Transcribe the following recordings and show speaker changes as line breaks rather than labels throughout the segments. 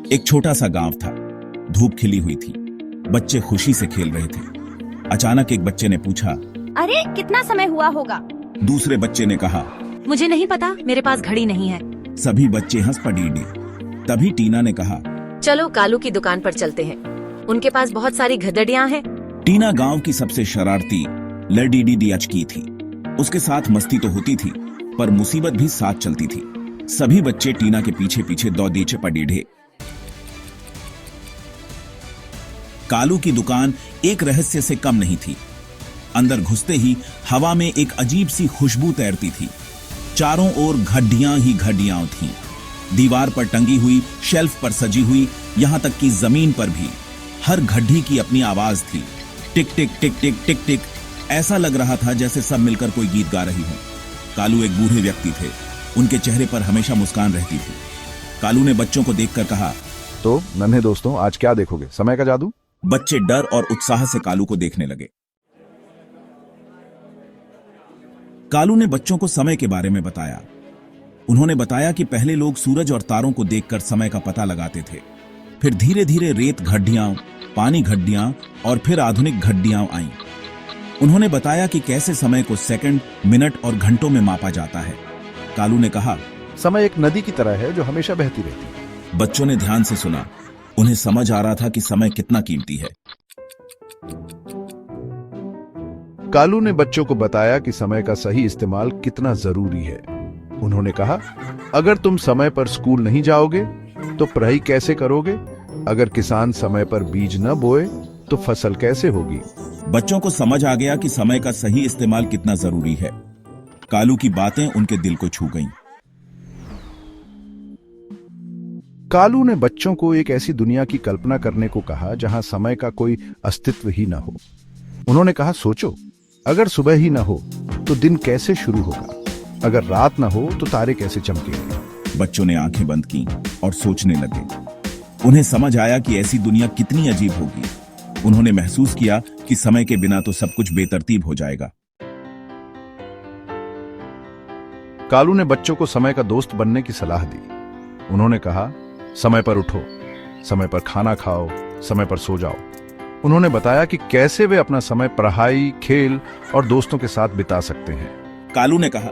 एक छोटा सा गांव था। धूप खिली हुई थी, बच्चे खुशी से खेल रहे थे। अचानक एक बच्चे ने पूछा,
अरे कितना समय हुआ होगा?
दूसरे बच्चे ने कहा,
मुझे नहीं पता, मेरे पास घड़ी नहीं है।
सभी बच्चे हंस पड़े। तभी टीना ने कहा,
चलो कालू की दुकान पर चलते हैं, उनके पास बहुत सारी घड़ियां हैं।
टीना गांव की सबसे शरारती लड़डीडी थी। उसके साथ मस्ती तो होती थी, पर मुसीबत भी साथ चलती थी। सभी बच्चे टीना के पीछे पीछे दौड़े पड़े। कालू की दुकान एक रहस्य से कम नहीं थी। अंदर घुसते ही हवा में एक अजीब सी खुशबू तैरती थी। चारों ओर घड़ियां ही घड़ियां थीं। दीवार पर टंगी हुई, शेल्फ पर सजी हुई, यहां तक कि जमीन पर भी हर घड़ी की अपनी आवाज थी। टिक टिक टिक टिक टिक टिक। ऐसा लग रहा था जैसे सब मिलकर कोई गीत गा रही हों। कालू एक बूढ़े व्यक्ति थे। उनके चेहरे पर हमेशा मुस्कान रहती थी। कालू ने बच्चों को देखकर कहा,
तो नन्हे दोस्तों, आज क्या देखोगे? समय का जादू?
बच्चे डर और उत्साह से कालू को देखने लगे। कालू ने बच्चों को समय के बारे में बताया। उन्होंने बताया कि पहले लोग सूरज और तारों को देखकर समय का पता लगाते थे। फिर धीरे धीरे रेत घड़ियां, पानी घड़ियां और फिर आधुनिक घड़ियां आईं। उन्होंने बताया कि कैसे समय को सेकंड, मिनट और घंटों में मापा जाता है। कालू ने कहा,
समय एक नदी की तरह है जो हमेशा बहती रहती है।
बच्चों ने ध्यान से सुना। उन्हें समझ आ रहा था कि समय कितना कीमती है।
कालू ने बच्चों को बताया कि समय का सही इस्तेमाल कितना जरूरी है। उन्होंने कहा, अगर तुम समय पर स्कूल नहीं जाओगे तो पढ़ाई कैसे करोगे? अगर किसान समय पर बीज न बोए तो फसल कैसे होगी?
बच्चों को समझ आ गया कि समय का सही इस्तेमाल कितना जरूरी है। कालू की बातें उनके दिल को छू गईं।
कालू ने बच्चों को एक ऐसी दुनिया की कल्पना करने को कहा जहां समय का कोई अस्तित्व ही न हो। उन्होंने कहा, सोचो, अगर सुबह ही न हो तो दिन कैसे शुरू होगा? अगर रात न हो तो तारे कैसे चमकेंगे?
बच्चों ने आंखें बंद की और सोचने लगे। उन्हें समझ आया कि ऐसी दुनिया कितनी अजीब होगी। उन्होंने महसूस किया कि समय के बिना तो सब कुछ बेतरतीब हो जाएगा।
कालू ने बच्चों को समय का दोस्त बनने की सलाह दी। उन्होंने कहा, समय पर उठो, समय पर खाना खाओ, समय पर सो जाओ। उन्होंने बताया कि कैसे वे अपना समय पढ़ाई, खेल और दोस्तों के साथ बिता सकते हैं।
कालू ने कहा,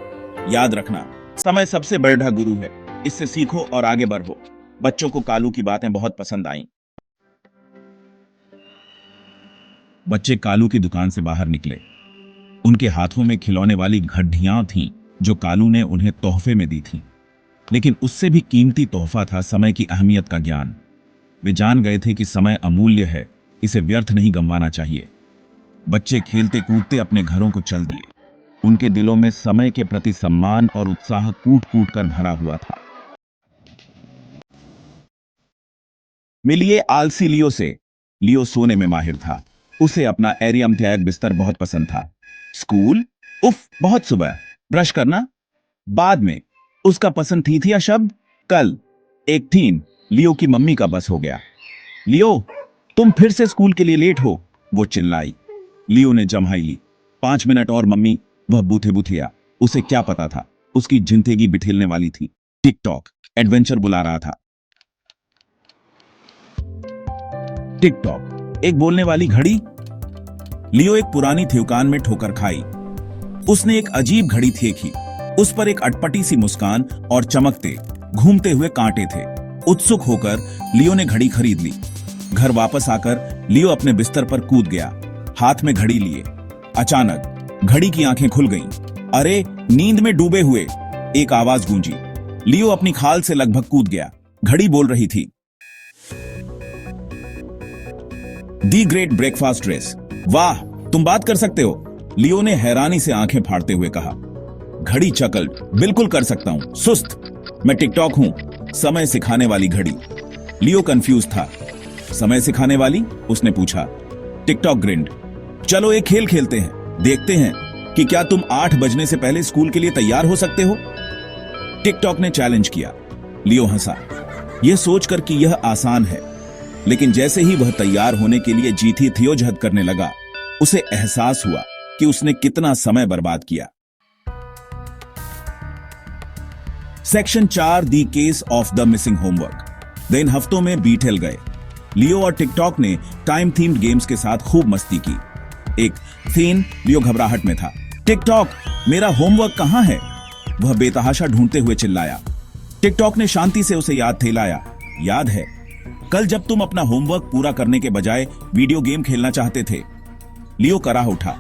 याद रखना, समय सबसे बड़ा गुरु है, इससे सीखो और आगे बढ़ो। बच्चों को कालू की बातें बहुत पसंद आईं। बच्चे कालू की दुकान से बाहर निकले। उनके हाथों में खिलौने वाली घड़ियां थीं जो कालू ने उन्हें तोहफे में दी थीं। लेकिन उससे भी कीमती तोहफा था समय की अहमियत का ज्ञान। वे जान गए थे कि समय अमूल्य है, इसे व्यर्थ नहीं गंवाना चाहिए। बच्चे खेलते कूदते अपने घरों को चल दिए। उनके दिलों में समय के प्रति सम्मान और उत्साह कूट कूट कर भरा हुआ था। मिलिए आलसी लियो से। लियो सोने में माहिर था। उसे अपना एरियम त्याग बिस्तर बहुत पसंद था। स्कूल, उफ, बहुत सुबह। ब्रश करना बाद में। उसका पसंद थी या शब्द कल। एक थीन लियो की मम्मी का बस हो गया। लियो, तुम फिर से स्कूल के लिए लेट हो, वो चिल्लाई। लियो ने जम्हाई ली। 5 मिनट और मम्मी। वह बूथे बुथिया। उसे क्या पता था, उसकी जिंदगी बिठेलने वाली थी। टिकटॉक एडवेंचर बुला रहा था। टिकटॉक, एक बोलने वाली घड़ी। लियो एक पुरानी दुकान में ठोकर खाई। उसने एक अजीब घड़ी देखी। उस पर एक अटपटी सी मुस्कान और चमकते, घूमते हुए कांटे थे। उत्सुक होकर लियो ने घड़ी खरीद ली। घर वापस आकर लियो अपने बिस्तर पर कूद गया, हाथ में घड़ी लिए। अचानक घड़ी की आंखें खुल गईं। अरे, नींद में डूबे हुए, एक आवाज गूंजी। लियो अपनी खाल से लगभग कूद गया। घड़ी बोल रही थी, दी ग्रेट ब्रेकफास्ट रेस। वाह, तुम बात कर सकते हो, लियो ने हैरानी से आंखें फाड़ते हुए कहा। घड़ी चकल, बिल्कुल कर सकता हूं, सुस्त। मैं टिकटॉक हूं, समय सिखाने वाली घड़ी। लियो कंफ्यूज था। समय सिखाने वाली? उसने पूछा। TikTok grind. चलो एक खेल खेलते हैं, देखते हैं कि क्या तुम 8 बजने से पहले स्कूल के लिए तैयार हो सकते हो। टिकटॉक ने चैलेंज किया। लियो हंसा, यह सोचकर कि यह आसान है। लेकिन जैसे ही वह तैयार होने के लिए जीती थियोजहद करने लगा, उसे एहसास हुआ कि उसने कितना समय बर्बाद किया। Section 4, the case of the missing homework. इन हफ्तों में बीट हिल गए। लियो और टिकटॉक ने टाइम थीम्ड गेम्स के साथ खूब मस्ती की। एक थीन लियो घबराहट में था। टिकटॉक, मेरा होमवर्क कहां है? वह बेतहाशा ढूंढते हुए चिल्लाया। टिकटॉक ने शांति से उसे याद दिलाया। याद है, कल जब तुम अपना होमवर्क पूरा करने के बजाय वीडियो गेम खेलना चाहते थे। लियो कराह उठा,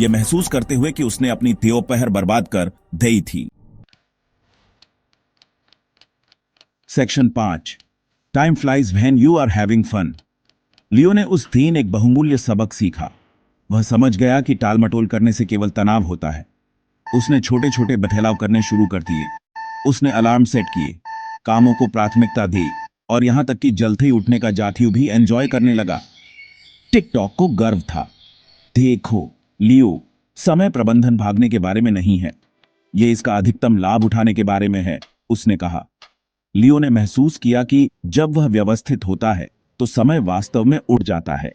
यह महसूस करते हुए कि उसने अपनी दोपहर बर्बाद कर दी थी। Section 5, time flies when you are having fun. Leo ने उस दिन एक बहुमूल्य सबक सीखा। वह समझ गया कि टालमटोल करने से केवल तनाव होता है। उसने छोटे छोटे बदलाव करने शुरू कर दिए। उसने अलार्म सेट किए, कामों को प्राथमिकता दी और यहां तक कि जल्दी ही उठने का जाथी भी एंजॉय करने लगा। टिकटॉक को गर्व था। देखो लियो, समय प्रबंधन भागने के बारे में नहीं है, यह इसका अधिकतम लाभ उठाने के बारे में है, उसने कहा। लियो ने महसूस किया कि जब वह व्यवस्थित होता है तो समय वास्तव में उड़ जाता है।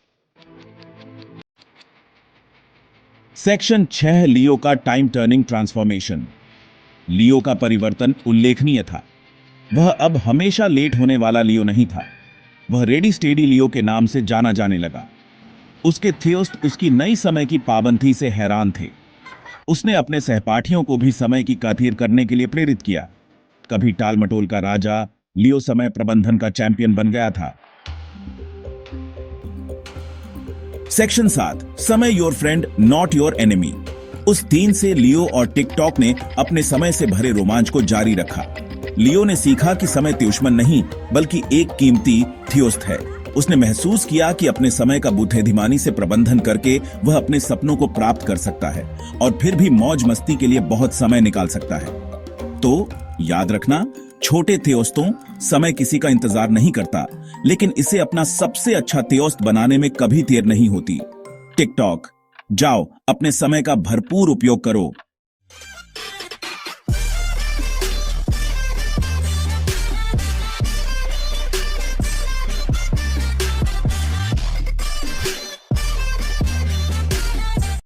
सेक्शन 6, लियो का टाइम टर्निंग ट्रांसफॉर्मेशन। लियो का परिवर्तन उल्लेखनीय था। वह अब हमेशा लेट होने वाला लियो नहीं था। वह रेडी स्टेडी लियो के नाम से जाना जाने लगा। उसके थियोस्ट उसकी नई समय की पाबंदी से हैरान थे। उसने अपने सहपाठियों को भी समय की कदर करने के लिए प्रेरित किया। कभी टालमटोल का राजा, लियो समय प्रबंधन का चैंपियन बन गया था। सेक्शन 7, समय your friend not your enemy. उस दिन से लियो और टिकटॉक ने अपने समय से भरे रोमांच को जारी रखा। लियो ने सीखा कि समय दुश्मन नहीं बल्कि एक कीमती थियोस्ट है। उसने महसूस किया कि अपने समय का बुद्धिमानी से प्रबंधन करके वह अपने सपनों को प्राप्त कर सकता है और फिर भी मौज मस्ती के लिए बहुत समय निकाल सकता है। तो याद रखना, छोटे थियोस्तों, समय किसी का इंतजार नहीं करता, लेकिन इसे अपना सबसे अच्छा थियोस्त बनाने में कभी देर नहीं होती। टिकटॉक, जाओ अपने समय का भरपूर उपयोग करो